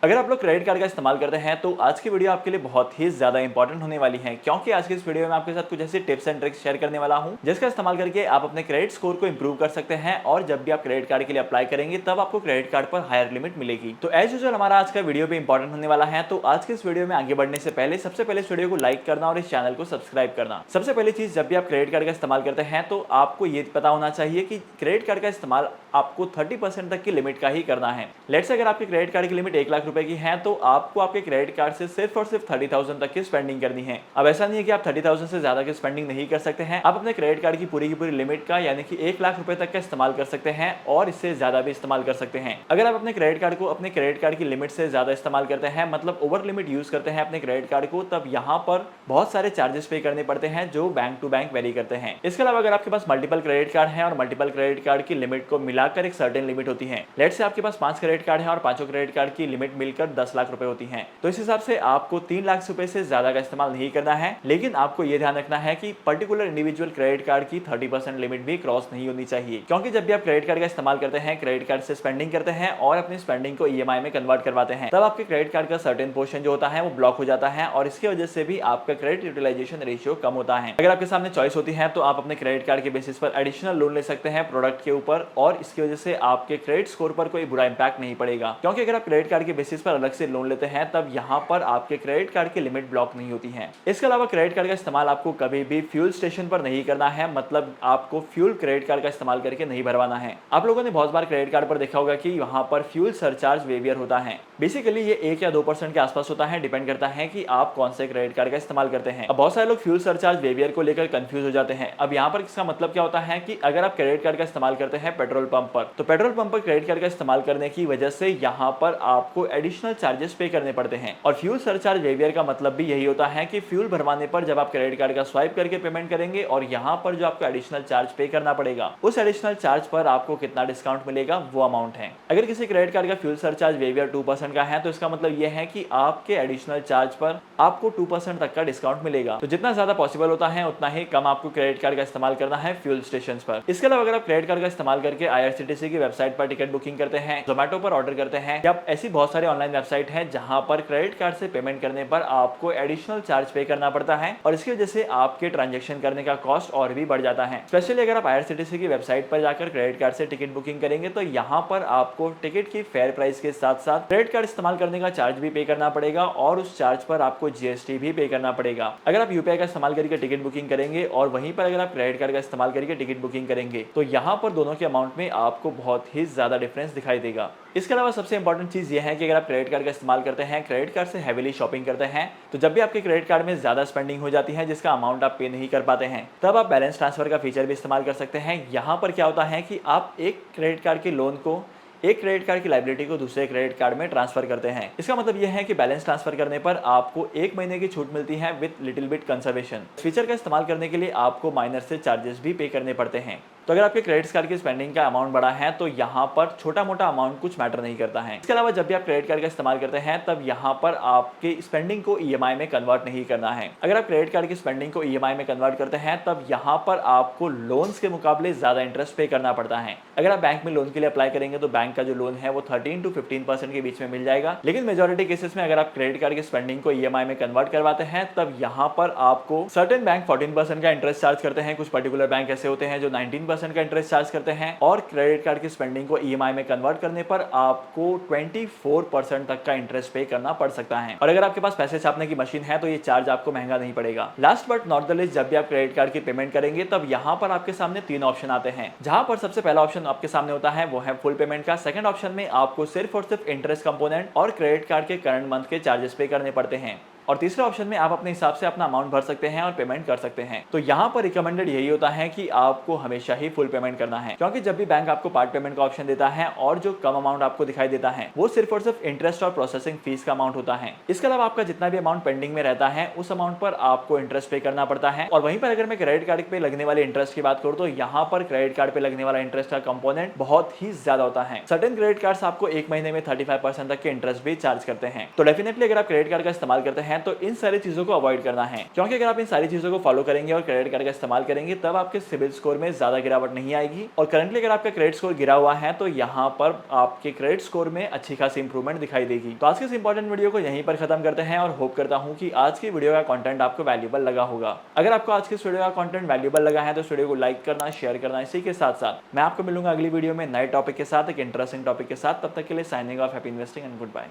अगर आप लोग क्रेडिट कार्ड का इस्तेमाल करते हैं तो आज की वीडियो आपके लिए बहुत ही ज्यादा इंपॉर्टेंट होने वाली है, क्योंकि आज की इस वीडियो में आपके साथ कुछ ऐसी टिप्स एंड ट्रिक्स शेयर करने वाला हूं जिसका इस्तेमाल करके आप अपने क्रेडिट स्कोर को इंप्रूव कर सकते हैं और जब भी आप क्रेडिट कार्ड के लिए अप्लाई करेंगे तब आपको क्रेडिट कार्ड पर हायर लिमिट मिलेगी। तो एज यूजुअल हमारा आज का वीडियो भी इंपॉर्टेंट होने वाला है। तो आज के इस वीडियो में आगे बढ़ने से पहले सबसे पहले इस वीडियो को लाइक करना और इस चैनल को सब्सक्राइब करना। सबसे पहली चीज, जब भी आप क्रेडिट कार्ड का इस्तेमाल करते हैं तो आपको ये पता होना चाहिए कि क्रेडिट कार्ड का इस्तेमाल आपको 30% तक की लिमिट का ही करना है। लेट्स से अगर आपके क्रेडिट कार्ड की लिमिट 1 लाख रुपए की है तो आपको आपके क्रेडिट कार्ड से सिर्फ और सिर्फ 30,000 तक की स्पेंडिंग करनी है। अब ऐसा नहीं है कि आप 30,000 से ज्यादा की स्पेंडिंग नहीं कर सकते हैं। आप अपने क्रेडिट कार्ड की पूरी लिमिट का यानी कि 1 लाख रुपए तक का इस्तेमाल कर सकते हैं और इससे ज्यादा भी इस्तेमाल कर सकते हैं। अगर आप अपने क्रेडिट कार्ड को अपने क्रेडिट कार्ड की लिमिट से ज्यादा इस्तेमाल करते हैं, मतलब ओवर लिमिट यूज करते हैं अपने क्रेडिट कार्ड को, तब यहाँ पर बहुत सारे चार्जेस पे करने पड़ते हैं जो बैंक टू बैंक वेरी करते हैं। इसके अलावा अगर आपके पास मल्टीपल क्रेडिट कार्ड है और मल्टीपल क्रेडिट कार्ड की लिमिट को मिलाकर एक सर्टेन लिमिट होती है, लेट्स से आपके पास 5 क्रेडिट कार्ड है और पांचों क्रेडिट कार्ड की लिमिट मिलकर 10 लाख रुपए होती है, तो इस हिसाब से आपको 3 लाख रुपए से ज्यादा का इस्तेमाल नहीं करना है। लेकिन आपको यह ध्यान रखना है कि पर्टिकुलर इंडिविजुअल क्रेडिट कार्ड की 30% लिमिट भी क्रॉस नहीं होनी चाहिए, क्योंकि जब भी आप क्रेडिट कार्ड का इस्तेमाल करते हैं, क्रेडिट कार्ड से स्पेंडिंग करते हैं और अपनी स्पेंडिंग को ईएमआई में कन्वर्ट करवाते हैं, तब आपके क्रेडिट कार्ड का सर्टेन पोर्शन जो होता है वो ब्लॉक हो जाता है और इसकी वजह से भी आपका क्रेडिट यूटिलाइजेशन रेशियो कम होता है। अगर आपके सामने चॉइस होती है तो आप अपने क्रेडिट कार्ड के बेसिस पर एडिशनल लोन ले सकते हैं प्रोडक्ट के ऊपर और इसकी वजह से आपके क्रेडिट स्कोर पर कोई बुरा इंपैक्ट नहीं पड़ेगा, क्योंकि अगर आप क्रेडिट कार्ड के बेसिस पर अलग से लोन लेते हैं तब यहाँ पर आपके क्रेडिट कार्ड की लिमिट ब्लॉक नहीं होती है। इसके अलावा क्रेडिट कार्ड का इस्तेमाल आपको कभी भी फ्यूल स्टेशन पर नहीं करना है, मतलब आपको फ्यूल क्रेडिट कार्ड का इस्तेमाल करके नहीं भरवाना है। आप लोगों ने बहुत बार क्रेडिट कार्ड पर देखा होगा कि वहां पर फ्यूल सरचार्ज वेवियर होता है। बेसिकली ये 1 या 2% के आसपास होता है, डिपेंड करता है कि आप कौन से क्रेडिट कार्ड का इस्तेमाल करते हैं। अब बहुत सारे लोग फ्यूल सरचार्ज वेवियर को लेकर कंफ्यूज हो जाते हैं। अब यहाँ पर इसका मतलब क्या होता है कि अगर आप क्रेडिट कार्ड का इस्तेमाल करते हैं पेट्रोल पंप पर, तो पेट्रोल पंप पर क्रेडिट कार्ड का इस्तेमाल करने की वजह से यहाँ पर आपको एडिशनल चार्जेस पे करने पड़ते हैं। और फ्यूल सरचार्ज वेवियर का मतलब भी यही होता है कि फ्यूल भरवाने पर जब आप क्रेडिट कार्ड का स्वाइप करके पेमेंट करेंगे और यहाँ पर जो आपको एडिशनल चार्ज पे करना पड़ेगा, उस एडिशनल चार्ज पर आपको कितना डिस्काउंट मिलेगा वो अमाउंट है। अगर किसी क्रेडिट कार्ड का फ्यूल सरचार्ज वेवियर 2% का है तो इसका मतलब यह है कि आपके एडिशनल चार्ज पर आपको 2% तक का डिस्काउंट मिलेगा। तो जितना ज्यादा पॉसिबल होता है उतना ही कम आपको क्रेडिट कार्ड का इस्तेमाल करना है फ्यूल स्टेशन पर। इसके अलावा अगर आप क्रेडिट कार्ड का इस्तेमाल करके आईआरसीटीसी की वेबसाइट पर टिकट बुकिंग करते हैं, जोमेटो पर ऑर्डर करते हैं, या ऐसी बहुत सारे ऑनलाइन वेबसाइट है जहां पर क्रेडिट कार्ड से पेमेंट करने पर आपको एडिशनल चार्ज पे करना पड़ता है और इसकी वजह से आपके ट्रांजैक्शन करने का कॉस्ट और भी बढ़ जाता है। स्पेशली अगर आप आईआरसीटीसी की वेबसाइट पर जाकर क्रेडिट कार्ड से टिकट बुकिंग करेंगे तो यहाँ पर आपको टिकट की फेयर प्राइस के साथ साथ क्रेडिट कार्ड इस्तेमाल करने का चार्ज भी पे करना पड़ेगा और उस चार्ज पर आपको जीएसटी भी पे करना पड़ेगा। अगर आप यूपीआई का इस्तेमाल करके टिकट बुकिंग करेंगे और वहीं पर अगर आप क्रेडिट कार्ड का इस्तेमाल करके टिकट बुकिंग करेंगे तो यहाँ पर दोनों के अमाउंट में आपको बहुत ही ज्यादा डिफरेंस दिखाई देगा। इसके अलावा सबसे इंपॉर्टेंट चीज यह है कि अगर आप क्रेडिट कार्ड का इस्तेमाल करते हैं, क्रेडिट कार्ड से हेवीली शॉपिंग करते हैं, तो जब भी आपके क्रेडिट कार्ड में ज्यादा स्पेंडिंग हो जाती है जिसका अमाउंट आप पे नहीं कर पाते हैं, तब आप बैलेंस ट्रांसफर का फीचर भी इस्तेमाल कर सकते हैं। यहाँ पर क्या होता है कि आप एक क्रेडिट कार्ड के लोन को, एक क्रेडिट कार्ड की लायबिलिटी को दूसरे क्रेडिट कार्ड में ट्रांसफर करते हैं। इसका मतलब यह है कि बैलेंस ट्रांसफर करने पर आपको 1 महीने की छूट मिलती है with little bit conservation. Feature का इस्तेमाल करने के लिए आपको माइनर से चार्जेस भी पे करने पड़ते हैं। तो अगर आपके क्रेडिट कार्ड की स्पेंडिंग का अमाउंट बड़ा है तो यहाँ पर छोटा मोटा अमाउंट कुछ मैटर नहीं करता है। इसके अलावा जब भी आप क्रेडिट कार्ड का इस्तेमाल करते हैं तब यहाँ पर आपके स्पेंडिंग को ईएमआई में कन्वर्ट नहीं करना है। अगर आप क्रेडिट कार्ड की स्पेंडिंग को ईएमआई में कन्वर्ट करते हैं तब यहाँ पर आपको लोन्स के मुकाबले ज्यादा इंटरेस्ट पे करना पड़ता है। अगर आप बैंक में लोन के लिए अप्लाई करेंगे तो बैंक का जो लोन है वो 13 to 15% के बीच में मिल जाएगा, लेकिन मेजोरिटी केसेस में अगर आप क्रेडिट कार्ड की स्पेंडिंग को ईएमआई में कन्वर्ट करवाते हैं तब यहाँ पर आपको सर्टेन बैंक 14% का इंटरेस्ट चार्ज करते हैं। कुछ पर्टिकुलर बैंक ऐसे होते हैं जो 19% का इंटरेस्ट चार्ज करते हैं और क्रेडिट कार्ड की स्पेंडिंग को ईएमआई में कन्वर्ट करने पर आपको 24% तक का इंटरेस्ट पे करना पड़ सकता है। और अगर आपके पास पैसे छापने की मशीन है तो ये चार्ज आपको महंगा नहीं पड़ेगा। Last but not the least, जब भी आप क्रेडिट कार्ड की पेमेंट करेंगे तब यहाँ पर आपके सामने 3 ऑप्शन आते हैं, जहां पर सबसे पहला ऑप्शन आपके सामने होता है वो है फुल पेमेंट का। सेकंड ऑप्शन में आपको सिर्फ और सिर्फ इंटरेस्ट कंपोनेंट और क्रेडिट कार्ड के करंट मंथ के चार्जेस पे करने पड़ते हैं, और तीसरे ऑप्शन में आप अपने हिसाब से अपना अमाउंट भर सकते हैं और पेमेंट कर सकते हैं। तो यहाँ पर रिकमेंडेड यही होता है कि आपको हमेशा ही फुल पेमेंट करना है, क्योंकि जब भी बैंक आपको पार्ट पेमेंट का ऑप्शन देता है और जो कम अमाउंट आपको दिखाई देता है वो सिर्फ और सिर्फ इंटरेस्ट और प्रोसेसिंग फीस का अमाउंट होता है। इसके अलावा आपका जितना भी अमाउंट पेंडिंग में रहता है उस अमाउंट पर आपको इंटरेस्ट पे करना पड़ता है। और वहीं पर अगर मैं क्रेडिट कार्ड पे लगने वाले इंटरेस्ट की बात करूँ तो यहाँ पर क्रेडिट कार्ड पे लगने वाला इंटरेस्ट का कंपोनेंट बहुत ही ज्यादा होता है। सर्टेन क्रेडिट कार्ड आपको 1 महीने में 35% तक के इंटरेस्ट भी चार्ज करते हैं। तो डेफिनेटली अगर आप क्रेडिट कार्ड का इस्तेमाल करते हैं हैं तो इन सारी चीजों को अवॉइड करना है, क्योंकि अगर आप इन सारी चीजों को फॉलो करेंगे और क्रेडिट कार्ड का इस्तेमाल करेंगे तब आपके सिबिल स्कोर में ज्यादा गिरावट नहीं आएगी। और करंटली अगर आपका क्रेडिट स्कोर गिरा हुआ है तो यहाँ पर आपके क्रेडिट स्कोर में अच्छी खासी इंप्रूवमेंट दिखाई देगी। तो आज के इस इंपॉर्टेंट वीडियो को यहीं पर खत्म करते हैं और होप करता हूँ कि आज की वीडियो का कंटेंट आपको वैल्यूएबल लगा होगा। अगर आपको आज के इस वीडियो का कंटेंट वैल्यूएबल लगा है तो इस वीडियो को लाइक करना, शेयर करना। इसी के साथ साथ मैं आपको मिलूंगा अगली वीडियो में नए टॉपिक के साथ, एक इंटरेस्टिंग टॉपिक के साथ। तब तक के लिए signing off, happy investing and good bye.